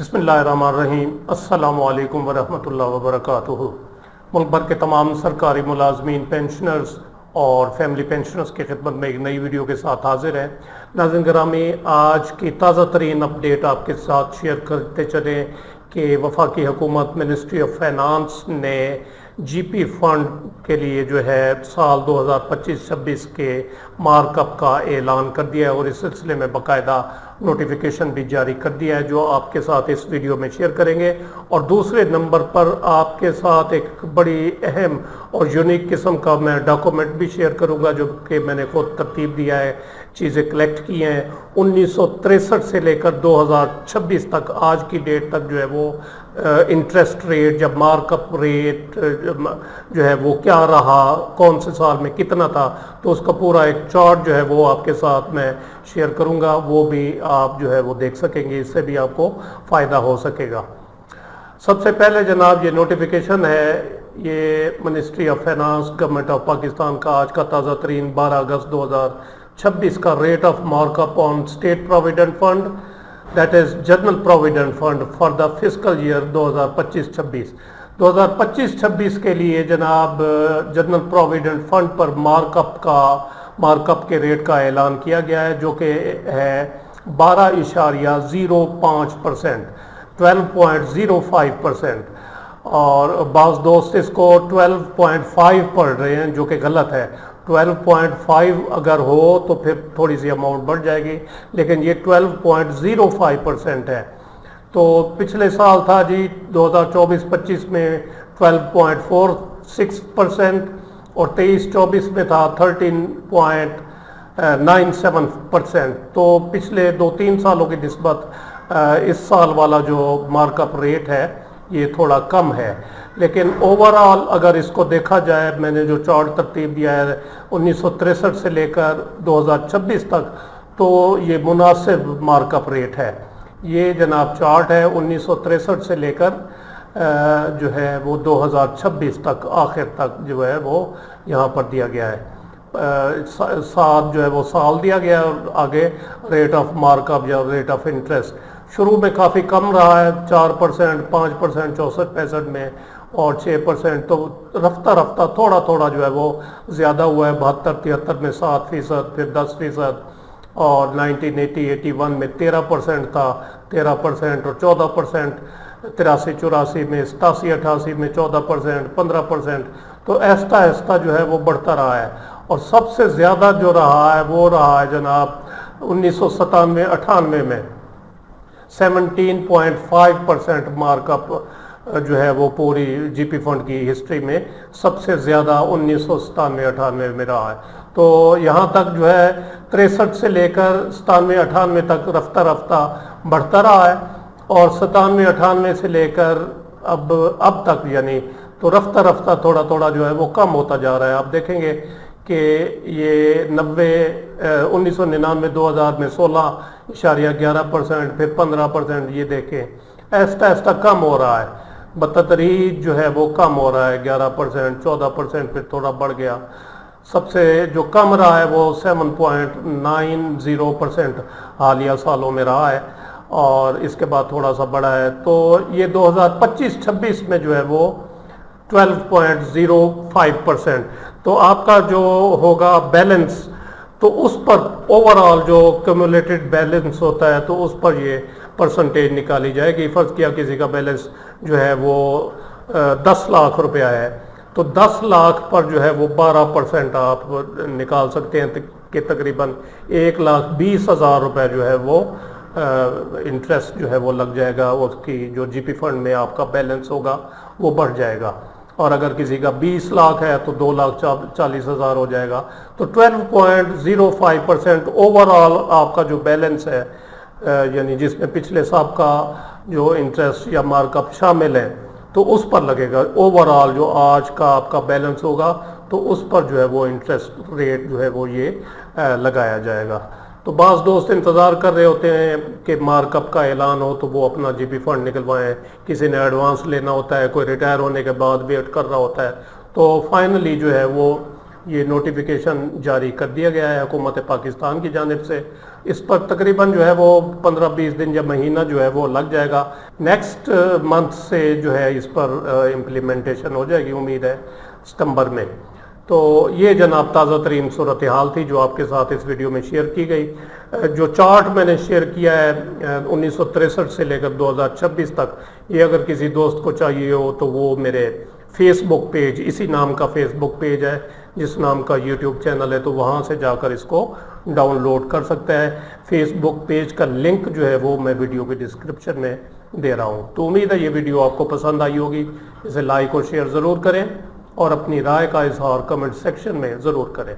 बिस्मिल्लाहिर्रहमानिर्रहीम। अस्सलामु अलैकुम वरहमतुल्लाहि वबरकातुहू। मुल्क भर के तमाम सरकारी मुलाजमीन, पेंशनर्स और फैमिली पेंशनर्स की खिदमत में एक नई वीडियो के साथ हाजिर है। नाज़रीन गिरामी, आज की ताज़ा तरीन अपडेट आपके साथ शेयर करते चले कि वफाकी हुकूमत मिनिस्ट्री ऑफ फाइनेंस ने जीपी फंड के लिए जो है साल 2025-26 के मार्कअप का ऐलान कर दिया है और इस सिलसिले में बाकायदा नोटिफिकेशन भी जारी कर दिया है, जो आपके साथ इस वीडियो में शेयर करेंगे। और दूसरे नंबर पर आपके साथ एक बड़ी अहम और यूनिक किस्म का मैं डॉक्यूमेंट भी शेयर करूंगा, जो कि मैंने खुद तरतीब दिया है, चीज़ें कलेक्ट की हैं 1963 से लेकर 2026 तक, आज की डेट तक जो है वो इंटरेस्ट रेट, जब मार्कअप रेट जो है वो क्या रहा, कौन से साल में कितना था, तो उसका पूरा एक चार्ट जो है वो आपके साथ मैं शेयर करूंगा। वो भी आप जो है वो देख सकेंगे, इससे भी आपको फ़ायदा हो सकेगा। सबसे पहले जनाब ये नोटिफिकेशन है, ये ministry of finance government of Pakistan का आज का ताज़ा तरीन 12 अगस्त 2026 का rate of markup on state provident fund, that is general provident fund for the fiscal year 2025-26। 2025-26 के लिए जनाब जनरल प्रोविडेंट फंड पर मार्कअप के रेट का ऐलान किया गया है, जो कि है 12.05%, 12.05%। और बाज़ दोस्त इसको 12.5 पढ़ रहे हैं, जो कि गलत है। 12.5 अगर हो तो फिर थोड़ी सी अमाउंट बढ़ जाएगी, लेकिन ये 12.05% है। तो पिछले साल था जी 2024-25 में 12.46% और 23-24 में था 13.97%। तो पिछले 2-3 सालों की निस्बत इस साल वाला जो मार्कअप रेट है ये थोड़ा कम है। लेकिन ओवरऑल अगर इसको देखा जाए, मैंने जो चार्ट तरतीब दिया है 1963 से लेकर 2026 तक, तो ये मुनासिब मार्कअप रेट है। ये जनाब चार्ट है 1963 से लेकर जो है वो 2026 तक, आखिर तक जो है वो यहाँ पर दिया गया है। साथ जो है वो साल दिया गया है, और आगे रेट ऑफ मार्कअप या रेट ऑफ इंटरेस्ट शुरू में काफ़ी कम रहा है, 4%, 5% 64-65 में, और 6%। तो रफ्ता रफ्ता थोड़ा थोड़ा जो है वो ज़्यादा हुआ है। 72-73 में 7%, फिर 10%, और 1980-81 में 13% था, 13% और 14%, 83-84 में, 87-88 में 14%, 15%। तो ऐसा ऐसा जो है वो बढ़ता रहा है। और सबसे ज़्यादा जो रहा है वो रहा है जनाब 1997-98 में 17.5% मार्कअप जो है वो पूरी जीपी फंड की हिस्ट्री में सबसे ज़्यादा 1997-98 में रहा है। तो यहाँ तक जो है 63 से लेकर 97-98 तक रफ्ता रफ्ता बढ़ता रहा है, और 97-98 से लेकर अब तक यानी तो रफ्ता रफ्ता थोड़ा थोड़ा जो है वो कम होता जा रहा है। आप देखेंगे कि ये 1999-2000 में 16.11%, फिर 15%, ये देखें ऐसा ऐसा कम हो रहा है, बतदरीज जो है वो कम हो रहा है। 11%, 14%, फिर थोड़ा बढ़ गया। सबसे जो कम रहा है वो 7.90% हालिया सालों में रहा है, और इसके बाद थोड़ा सा बढ़ा है। तो ये 2025-26 में जो है वो 12.05%। तो आपका जो होगा बैलेंस, तो उस पर ओवरऑल जो क्यूमुलेटेड बैलेंस होता है, तो उस पर ये परसेंटेज निकाली जाएगी। फ़र्ज़ किया किसी का बैलेंस जो है वो 10 लाख रुपया है, तो 10 लाख पर जो है वो 12% आप निकाल सकते हैं कि तकरीबन 1,20,000 रुपये जो है वो इंटरेस्ट जो है वो लग जाएगा। उसकी जो जीपी फंड में आपका बैलेंस होगा वो बढ़ जाएगा। और अगर किसी का 20 लाख है तो 2,40,000 हो जाएगा। तो 12.05% ओवरऑल आपका जो बैलेंस है, यानी जिसमें पिछले साल का जो इंटरेस्ट या मार्कअप शामिल है, तो उस पर लगेगा। ओवरऑल जो आज का आपका बैलेंस होगा तो उस पर जो है वो इंटरेस्ट रेट जो है वो ये लगाया जाएगा। तो बाज़ दोस्त इंतज़ार कर रहे होते हैं कि मार्कअप का ऐलान हो तो वो अपना जीपी फंड निकलवाएं, किसी ने एडवांस लेना होता है, कोई रिटायर होने के बाद वेट कर रहा होता है। तो फाइनली जो है वो یہ نوٹیفیکیشن جاری کر دیا گیا ہے حکومت پاکستان کی جانب سے. اس پر تقریباً جو ہے وہ 15-20 دن یا مہینہ جو ہے وہ لگ جائے گا. نیکسٹ منتھ سے جو ہے اس پر امپلیمنٹیشن ہو جائے گی، امید ہے ستمبر میں. تو یہ جناب تازہ ترین صورتحال تھی جو آپ کے ساتھ اس ویڈیو میں شیئر کی گئی. جو چارٹ میں نے شیئر کیا ہے 1963 سے لے کر 2026 تک، یہ اگر کسی دوست کو چاہیے ہو تو وہ میرے فیس بک پیج، اسی نام کا فیس بک پیج ہے جس نام کا یوٹیوب چینل ہے، تو وہاں سے جا کر اس کو ڈاؤن لوڈ کر سکتا ہے. فیس بک پیج کا لنک جو ہے وہ میں ویڈیو کے ڈسکرپشن میں دے رہا ہوں. تو امید ہے یہ ویڈیو آپ کو پسند آئی ہوگی. اسے لائک اور شیئر ضرور کریں اور اپنی رائے کا اظہار کمنٹ سیکشن میں ضرور کریں.